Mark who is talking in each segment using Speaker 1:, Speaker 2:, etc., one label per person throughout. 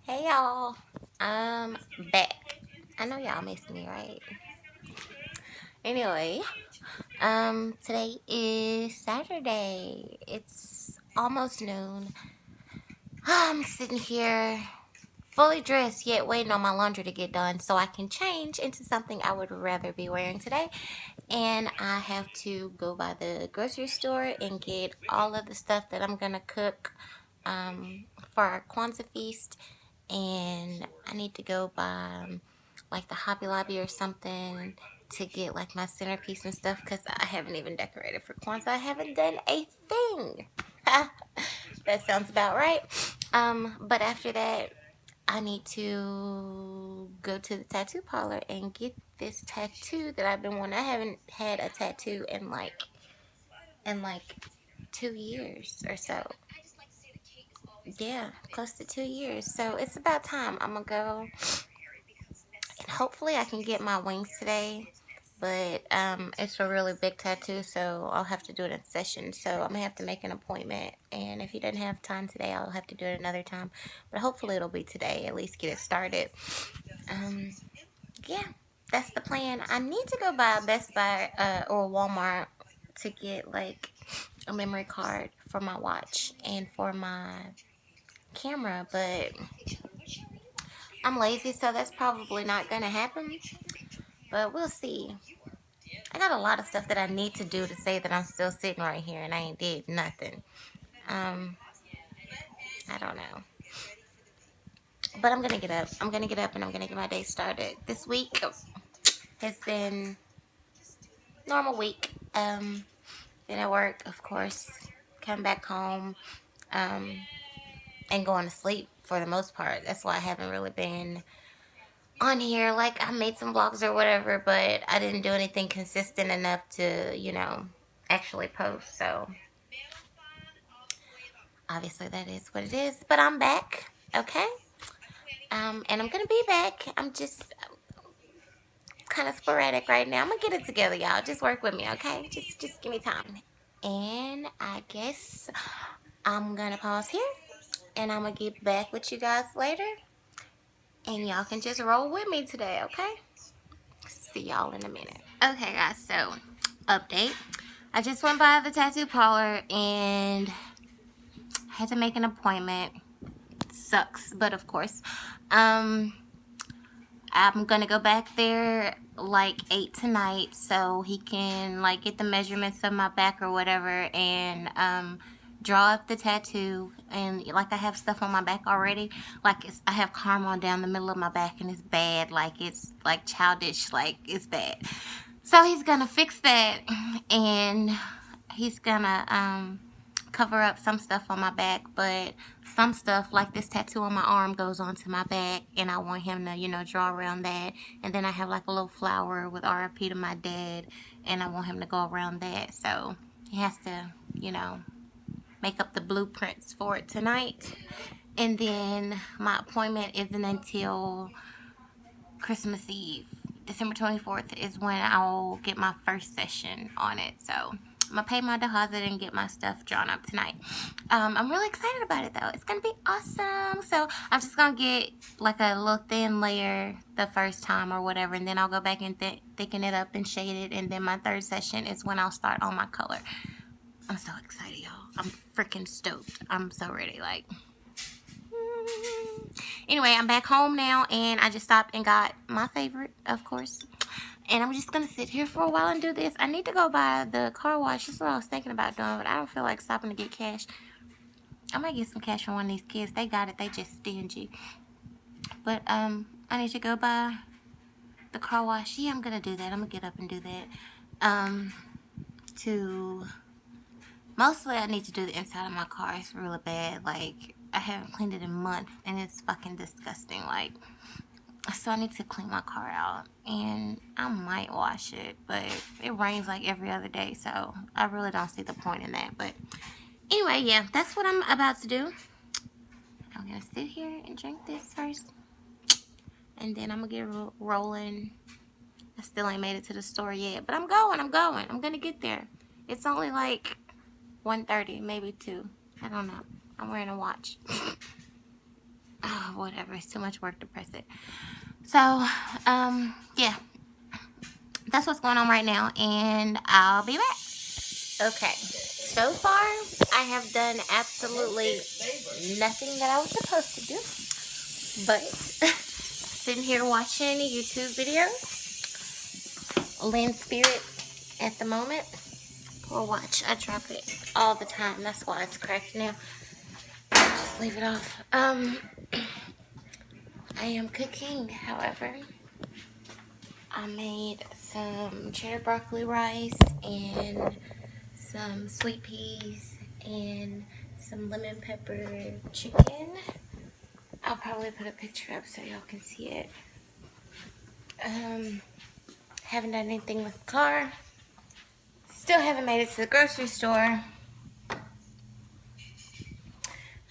Speaker 1: Hey y'all, I'm back. I know y'all missed me, right? Anyway, today is Saturday. It's almost noon. I'm sitting here fully dressed, yet waiting on my laundry to get done so I can change into something I would rather be wearing today. And I have to go by the grocery store and get all of the stuff that I'm gonna cook for our Kwanzaa feast. And I need to go by like the Hobby Lobby or something to get like my centerpiece and stuff because I haven't even decorated for Kwanzaa. I haven't done a thing. That sounds about right. But after that, I need to go to the tattoo parlor and get this tattoo that I've been wanting. I haven't had a tattoo in like 2 years or so. Yeah, close to 2 years. So it's about time. I'm gonna go and hopefully I can get my wings today. But it's a really big tattoo, so I'll have to do it in session. So I'm gonna have to make an appointment, and if he doesn't have time today, I'll have to do it another time. But hopefully it'll be today. At least get it started. Um, yeah, that's the plan. I need to go by Best Buy or Walmart to get like a memory card for my watch and for my camera, but I'm lazy, so that's probably not gonna happen. But we'll see. I got a lot of stuff that I need to do to say that I'm still sitting right here and I ain't did nothing. Um, I don't know. But I'm gonna get up. I'm gonna get up and I'm gonna get my day started. This week has been normal week. Been at work, of course. Come back home. Um, and going to sleep for the most part. That's why I haven't really been on here. Like I made some vlogs or whatever, but I didn't do anything consistent enough to, actually post. So obviously that is what it is. But I'm back, okay? And I'm gonna be back. I'm just kind of sporadic right now. I'm gonna get it together, y'all. Just work with me, okay? Just give me time. And I guess I'm gonna pause here, and I'm gonna get back with you guys later. And y'all can just roll with me today, okay? See y'all in a minute. Okay, guys, so update. I just went by the tattoo parlor and had to make an appointment. Sucks, but of course. I'm gonna go back there like 8 tonight so he can like get the measurements of my back or whatever and draw up the tattoo. And like I have stuff on my back already, like I have caramel down the middle of my back and it's bad, like it's like childish, like it's bad. So he's gonna fix that and he's gonna cover up some stuff on my back, but some stuff like this tattoo on my arm goes onto my back, and I want him to, draw around that. And then I have like a little flower with RIP to my dad, and I want him to go around that. So he has to, make up the blueprints for it tonight. And then my appointment isn't until Christmas Eve. December 24th is when I'll get my first session on it. So I'm gonna pay my deposit and get my stuff drawn up tonight. I'm really excited about it though. It's gonna be awesome. So I'm just gonna get like a little thin layer the first time or whatever, and then I'll go back and thicken it up and shade it. And then my third session is when I'll start on my color. I'm so excited, y'all. I'm freaking stoked. I'm so ready. Like, anyway, I'm back home now, and I just stopped and got my favorite, of course. And I'm just going to sit here for a while and do this. I need to go by the car wash. That's what I was thinking about doing, but I don't feel like stopping to get cash. I might get some cash from one of these kids. They got it. They just stingy. But I need to go by the car wash. Yeah, I'm going to do that. I'm going to get up and do that. Mostly I need to do the inside of my car. It's really bad. Like, I haven't cleaned it in months, and it's fucking disgusting. Like, so I need to clean my car out, and I might wash it, but it rains like every other day, so I really don't see the point in that. But anyway, yeah, that's what I'm about to do. I'm gonna sit here and drink this first, and then I'm gonna get rolling. I still ain't made it to the store yet, but I'm going. I'm gonna get there. It's only like 1:30, maybe 2. I don't know. I'm wearing a watch. whatever. It's too much work to press it. So, yeah. That's what's going on right now, and I'll be back. Okay. So far, I have done absolutely nothing that I was supposed to do, but sitting here watching a YouTube video. Lynn Spirit at the moment. Or watch. I drop it all the time. That's why it's cracked now. Just leave it off. I am cooking, however. I made some cheddar broccoli rice and some sweet peas and some lemon pepper chicken. I'll probably put a picture up so y'all can see it. Haven't done anything with the car. Still haven't made it to the grocery store.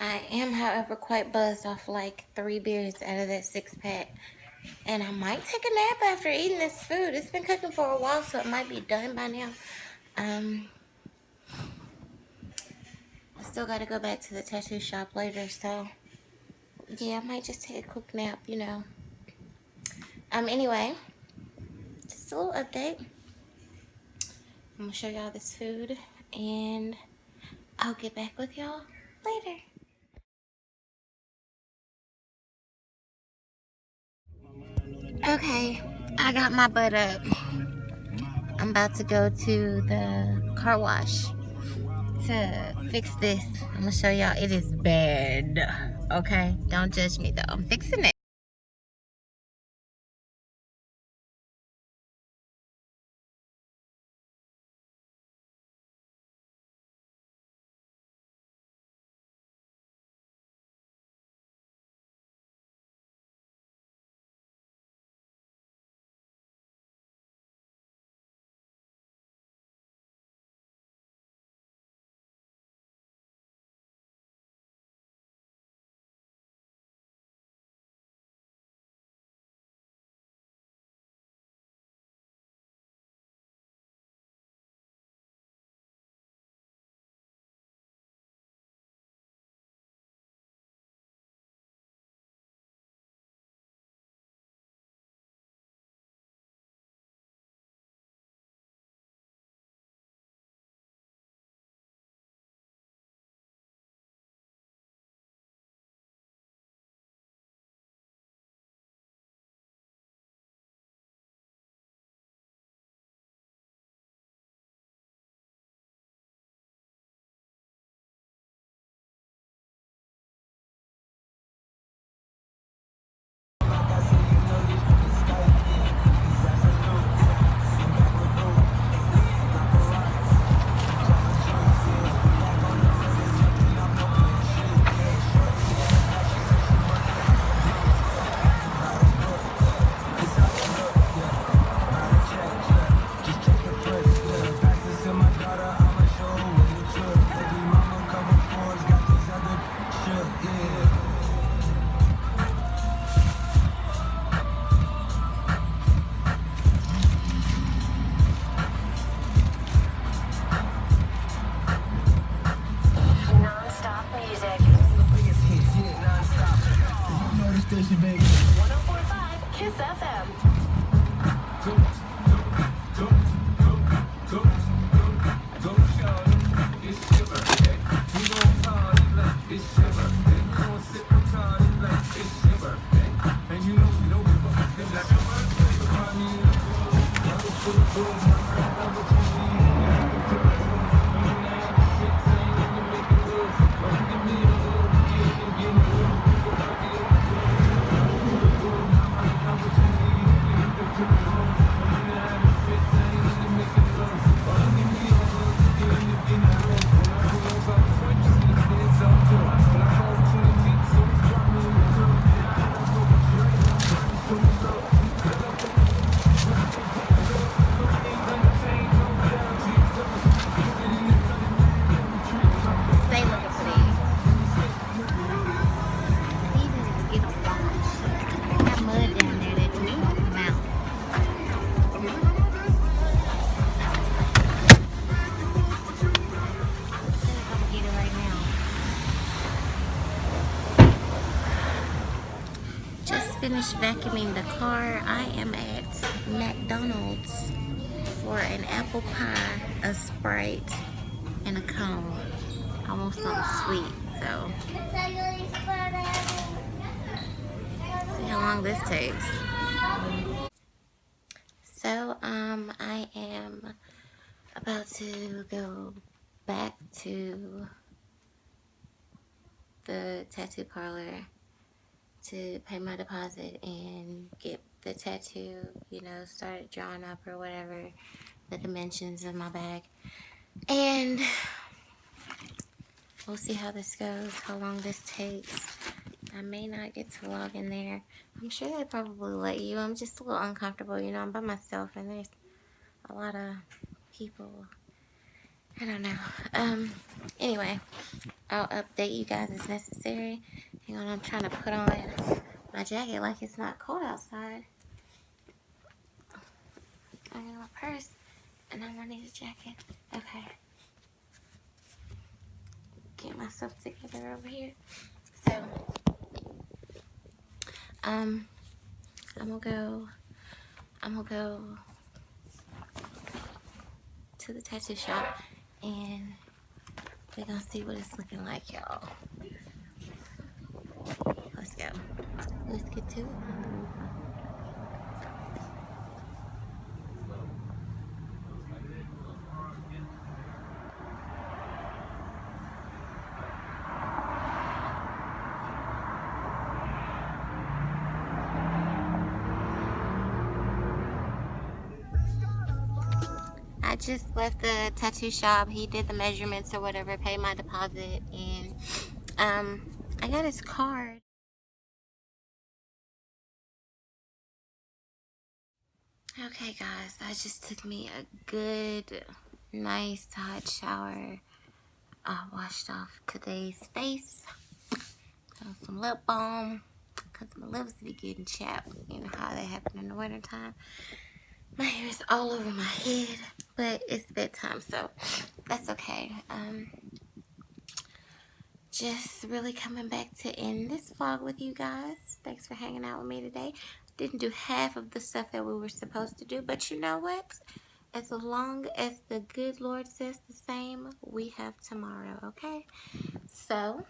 Speaker 1: I am, however, quite buzzed off like 3 beers out of that 6-pack. And I might take a nap after eating this food. It's been cooking for a while, so it might be done by now. I still got to go back to the tattoo shop later, so yeah, I might just take a quick nap, you know. Anyway, just a little update. I'm gonna show y'all this food, and I'll get back with y'all later. Okay, I got my butt up. I'm about to go to the car wash to fix this. I'm gonna show y'all. It is bad. Okay, don't judge me though. I'm fixing it.
Speaker 2: Station, baby. 104.5 Kiss FM. It's your birthday. We gon' party like it's your birthday. We gon' sip and party like it's your birthday. And you know we don't give a fuck. It's like your birthday. So find me in the club. I go for the club. My friend, I'm what you need. Yeah, I can feel it. I'm in the habit of 16. I'm gonna make it love. Don't give me a hug. Yeah, you give me a hug.
Speaker 1: finished vacuuming the car. I am at McDonald's for an apple pie, a Sprite, and a cone. I want something sweet, so see how long this takes. So, I am about to go back to the tattoo parlor to pay my deposit and get the tattoo, you know, started drawing up or whatever the dimensions of my bag. And we'll see how this goes, how long this takes. I may not get to log in there. I'm sure they probably let you. I'm just a little uncomfortable, you know, I'm by myself and there's a lot of people. I don't know. Anyway, I'll update you guys as necessary. Hang on, I'm trying to put on my jacket like it's not cold outside. I got my purse and I'm gonna need a jacket. Okay. Get myself together over here. So, I'm gonna go to the tattoo shop and we're gonna see what it's looking like, y'all. Let's go. Let's get to it. I just left the tattoo shop. He did the measurements or whatever, paid my deposit, and I got his card. Okay, guys, I just took me a good, nice hot shower. I washed off today's face. Got some lip balm, because my lips be getting chapped. You know how they happen in the wintertime. My hair is all over my head, but it's bedtime, so that's okay. Just really coming back to end this vlog with you guys. Thanks for hanging out with me today. Didn't do half of the stuff that we were supposed to do, but you know what? As long as the good Lord says the same, we have tomorrow, okay? So,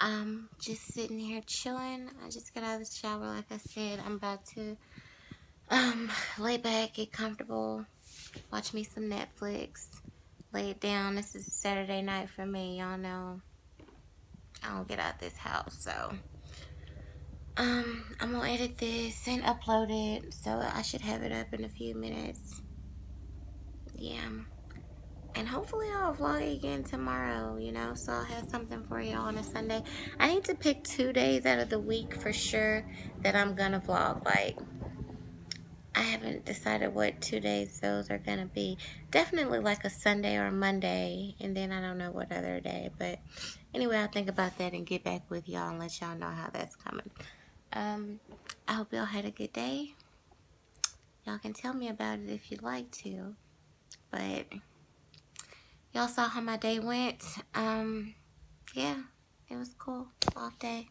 Speaker 1: I'm just sitting here chilling. I just got out of the shower, like I said. I'm about to lay back, get comfortable, watch me some Netflix, lay it down. This is Saturday night for me. Y'all know I don't get out this house, so I'm gonna edit this and upload it, so I should have it up in a few minutes. Yeah, and hopefully I'll vlog again tomorrow, you know, so I'll have something for y'all on a Sunday. I need to pick 2 days out of the week for sure that I'm gonna vlog. Like, I haven't decided what 2 days those are gonna be. Definitely like a Sunday or a Monday, and then I don't know what other day, but anyway, I'll think about that and get back with y'all and let y'all know how that's coming. I hope y'all had a good day. Y'all can tell me about it if you'd like to, but y'all saw how my day went. Yeah, it was cool. Off day.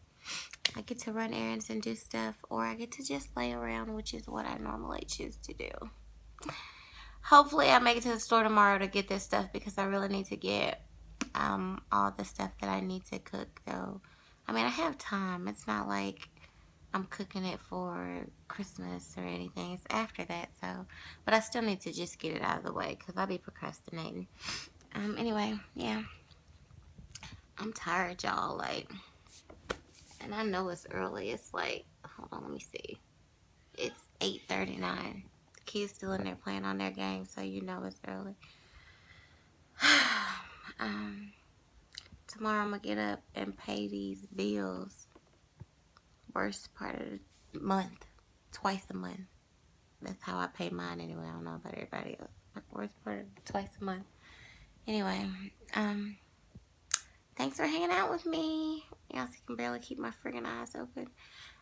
Speaker 1: I get to run errands and do stuff, or I get to just lay around, which is what I normally choose to do. Hopefully I make it to the store tomorrow to get this stuff, because I really need to get all the stuff that I need to cook, though. I mean, I have time. It's not like I'm cooking it for Christmas or anything. It's after that, so. But I still need to just get it out of the way, because I'll be procrastinating. Anyway, yeah. I'm tired, y'all, like. And I know it's early. It's like, hold on, let me see. It's 8:39. The kids still in there playing on their game, so you know it's early. Tomorrow I'm going to get up and pay these bills. Worst part of the month. Twice a month. That's how I pay mine anyway. I don't know about everybody else. Worst part of twice a month. Anyway, thanks for hanging out with me. Y'all can barely keep my friggin' eyes open.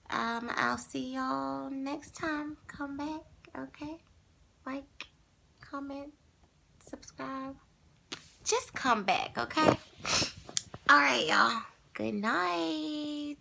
Speaker 1: I'll see y'all next time. Come back, okay? Like, comment, subscribe. Just come back, okay? Alright, y'all. Good night.